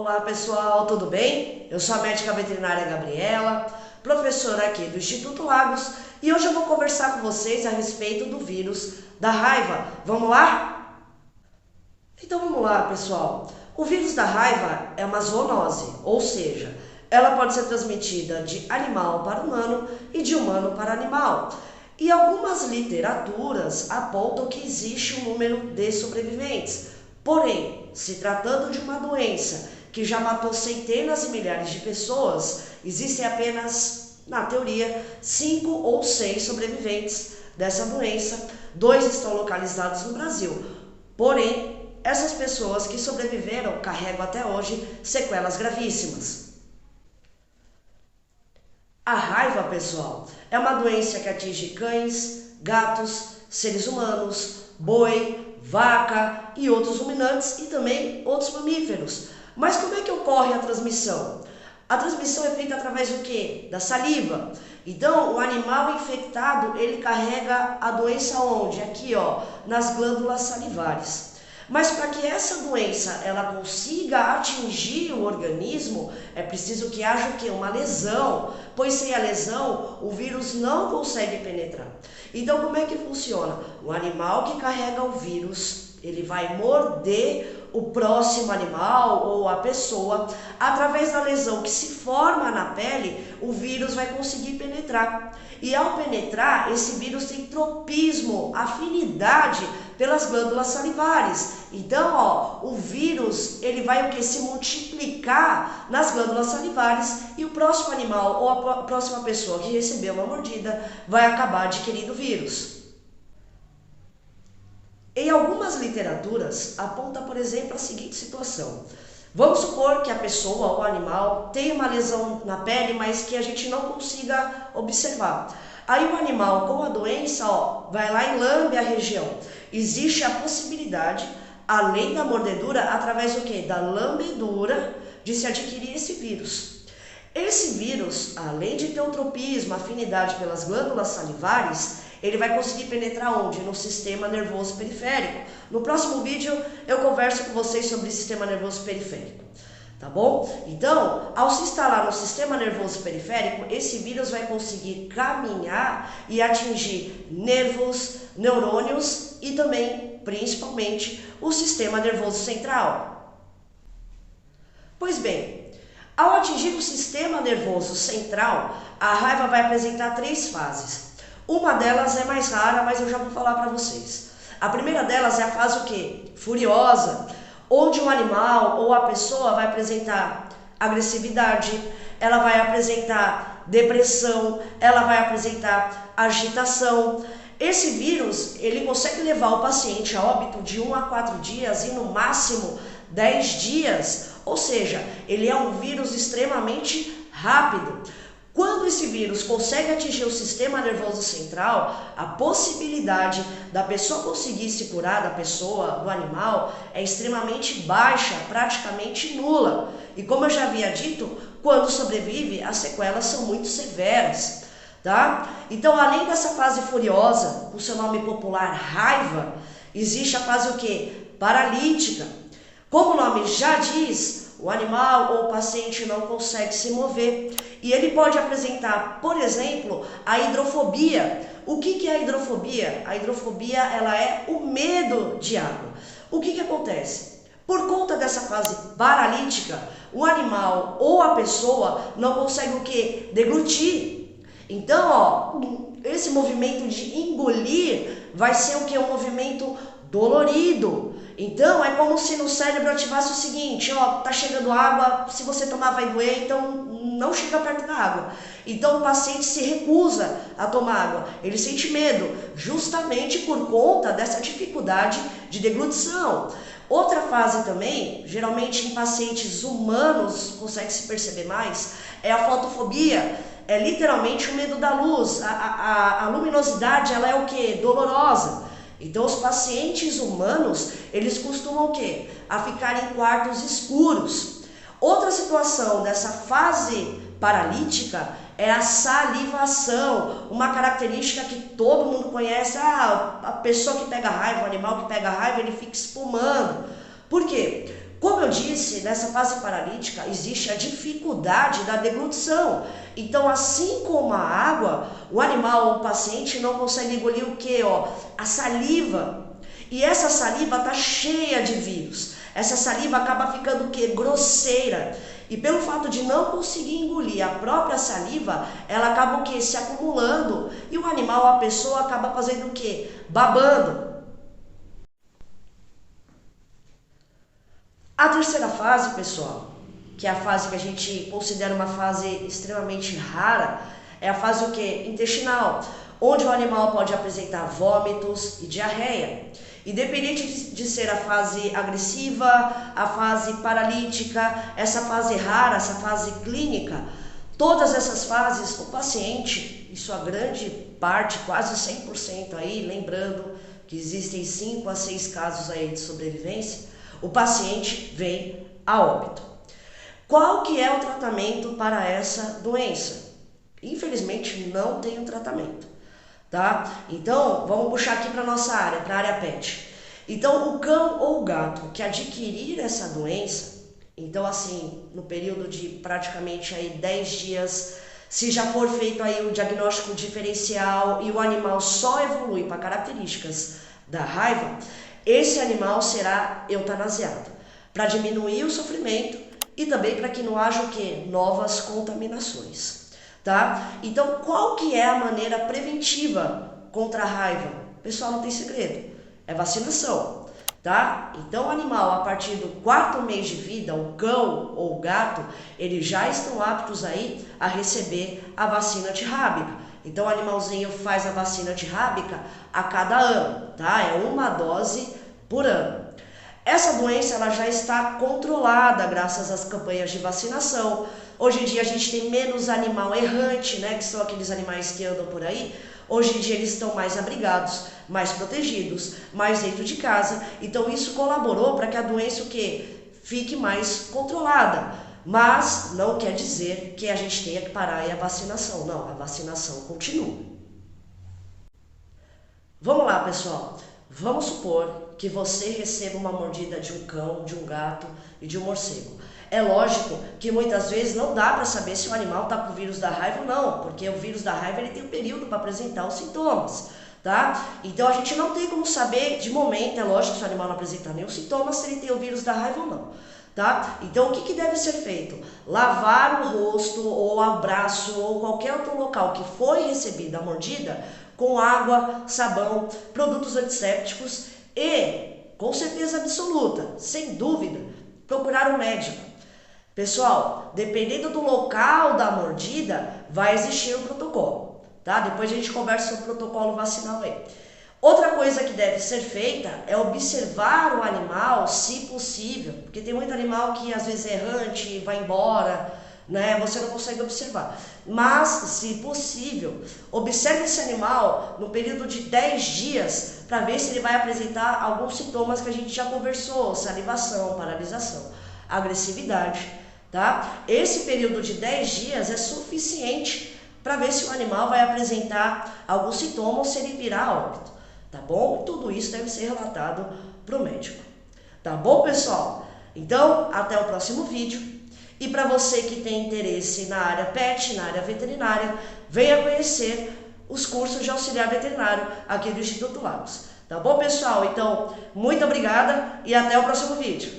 Olá pessoal, tudo bem? Eu sou a médica veterinária Gabriela, professora aqui do Instituto Lagos, e hoje eu vou conversar com vocês a respeito do vírus da raiva. Vamos lá? Então vamos lá, pessoal. O vírus da raiva é uma zoonose, ou seja, ela pode ser transmitida de animal para humano e de humano para animal. E algumas literaturas apontam que existe um número de sobreviventes. Porém, se tratando de uma doença que já matou centenas e milhares de pessoas, existem apenas, na teoria, 5 ou 6 sobreviventes dessa doença. 2 estão localizados no Brasil. Porém, essas pessoas que sobreviveram carregam até hoje sequelas gravíssimas. A raiva, pessoal, é uma doença que atinge cães, gatos, seres humanos, boi, vaca e outros ruminantes e também outros mamíferos. Mas como é que ocorre a transmissão? A transmissão é feita através do quê? Da saliva. Então, o animal infectado, ele carrega a doença onde? Aqui, ó, nas glândulas salivares. Mas para que essa doença ela consiga atingir o organismo, é preciso que haja o quê? Uma lesão, pois sem a lesão o vírus não consegue penetrar. Então como é que funciona? O animal que carrega o vírus, ele vai morder o próximo animal ou a pessoa, através da lesão que se forma na pele, o vírus vai conseguir penetrar. E ao penetrar, esse vírus tem tropismo, afinidade pelas glândulas salivares. Então, ó, o vírus, ele vai o que? Se multiplicar nas glândulas salivares e o próximo animal ou a próxima pessoa que recebeu uma mordida vai acabar adquirindo o vírus. Em algumas literaturas, aponta, por exemplo, a seguinte situação. Vamos supor que a pessoa ou o animal tenha uma lesão na pele, mas que a gente não consiga observar. Aí o animal com a doença, ó, vai lá e lambe a região. Existe a possibilidade, além da mordedura, através do quê? Da lambedura, de se adquirir esse vírus. Esse vírus, além de ter o tropismo, afinidade pelas glândulas salivares, ele vai conseguir penetrar onde? No sistema nervoso periférico. No próximo vídeo eu converso com vocês sobre o sistema nervoso periférico, tá bom? Então, ao se instalar no sistema nervoso periférico, esse vírus vai conseguir caminhar e atingir nervos, neurônios e também, principalmente, o sistema nervoso central. Pois bem, ao atingir o sistema nervoso central, a raiva vai apresentar 3 fases. Uma delas é mais rara, mas eu já vou falar para vocês. A primeira delas é a fase o quê? Furiosa, onde um animal ou a pessoa vai apresentar agressividade, ela vai apresentar depressão, ela vai apresentar agitação. Esse vírus, ele consegue levar o paciente a óbito de 1 a 4 dias e no máximo 10 dias, ou seja, ele é um vírus extremamente rápido. Quando esse vírus consegue atingir o sistema nervoso central, a possibilidade da pessoa conseguir se curar, da pessoa, do animal, é extremamente baixa, praticamente nula. E como eu já havia dito, quando sobrevive, as sequelas são muito severas, tá? Então, além dessa fase furiosa, o seu nome popular raiva, existe a fase o quê? Paralítica. Como o nome já diz, o animal ou o paciente não consegue se mover e ele pode apresentar, por exemplo, a hidrofobia. O que é a hidrofobia? A hidrofobia ela é o medo de água. O que acontece? Por conta dessa fase paralítica, o animal ou a pessoa não consegue o que? Deglutir. Então, ó, esse movimento de engolir vai ser o que? Um movimento dolorido. Então, é como se no cérebro ativasse o seguinte, ó, tá chegando água, se você tomar vai doer, então não chega perto da água. Então, o paciente se recusa a tomar água, ele sente medo, justamente por conta dessa dificuldade de deglutição. Outra fase também, geralmente em pacientes humanos, consegue se perceber mais, é a fotofobia. É literalmente o medo da luz, a luminosidade, ela é o quê? Dolorosa. Então os pacientes humanos, eles costumam o quê? A ficar em quartos escuros. Outra situação dessa fase paralítica é a salivação, uma característica que todo mundo conhece. A pessoa que pega raiva, o animal que pega raiva, ele fica espumando. Por quê? Como eu disse, nessa fase paralítica existe a dificuldade da deglutição. Então, assim como a água, o animal, o paciente não consegue engolir o quê? A saliva. E essa saliva está cheia de vírus. Essa saliva acaba ficando o quê? Grosseira. E pelo fato de não conseguir engolir a própria saliva, ela acaba o quê? Se acumulando. E o animal, a pessoa, acaba fazendo o quê? Babando. A terceira fase, pessoal, que é a fase que a gente considera uma fase extremamente rara, é a fase o quê? Intestinal, onde o animal pode apresentar vômitos e diarreia. Independente de ser a fase agressiva, a fase paralítica, essa fase rara, essa fase clínica, todas essas fases, o paciente, em sua grande parte, quase 100% aí, lembrando que existem 5 a 6 casos aí de sobrevivência, o paciente vem a óbito. Qual que é o tratamento para essa doença? Infelizmente não tem um tratamento, tá? Então vamos puxar aqui para nossa área, para a área pet. Então o cão ou o gato que adquirir essa doença, então assim, no período de praticamente aí 10 dias, se já for feito aí o diagnóstico diferencial e o animal só evolui para características da raiva, esse animal será eutanasiado, para diminuir o sofrimento e também para que não haja o quê? Novas contaminações, tá? Então, qual que é a maneira preventiva contra a raiva? Pessoal, não tem segredo, é vacinação, tá? Então, o animal, a partir do 4º mês de vida, o cão ou o gato, eles já estão aptos aí a receber a vacina antirrábica. Então, o animalzinho faz a vacina antirrábica a cada ano, tá? É uma dose por ano. Essa doença ela já está controlada graças às campanhas de vacinação. Hoje em dia a gente tem menos animal errante, né? Que são aqueles animais que andam por aí. Hoje em dia eles estão mais abrigados, mais protegidos, mais dentro de casa. Então isso colaborou para que a doença o quê? Fique mais controlada. Mas não quer dizer que a gente tenha que parar aí a vacinação. Não, a vacinação continua. Vamos lá, pessoal. Vamos supor que você receba uma mordida de um cão, de um gato e de um morcego. É lógico que muitas vezes não dá para saber se o animal está com o vírus da raiva ou não, porque o vírus da raiva ele tem um período para apresentar os sintomas, tá? Então a gente não tem como saber de momento, é lógico que se o animal não apresenta nenhum sintoma, se ele tem o vírus da raiva ou não. Tá? Então o que deve ser feito? Lavar o rosto ou o braço ou qualquer outro local que foi recebida a mordida com água, sabão, produtos antissépticos e, com certeza absoluta, sem dúvida, procurar um médico. Pessoal, dependendo do local da mordida, vai existir um protocolo, tá? Depois a gente conversa sobre o protocolo vacinal aí. Outra coisa que deve ser feita é observar o animal, se possível, porque tem muito animal que às vezes é errante, vai embora, né? Você não consegue observar. Mas, se possível, observe esse animal no período de 10 dias para ver se ele vai apresentar alguns sintomas que a gente já conversou, salivação, paralisação, agressividade, tá? Esse período de 10 dias é suficiente para ver se o animal vai apresentar algum sintoma ou se ele virá a óbito. Tá bom? Tudo isso deve ser relatado para o médico. Tá bom, pessoal? Então, até o próximo vídeo. E para você que tem interesse na área pet, na área veterinária, venha conhecer os cursos de auxiliar veterinário aqui do Instituto Lagos. Tá bom, pessoal? Então, muito obrigada e até o próximo vídeo.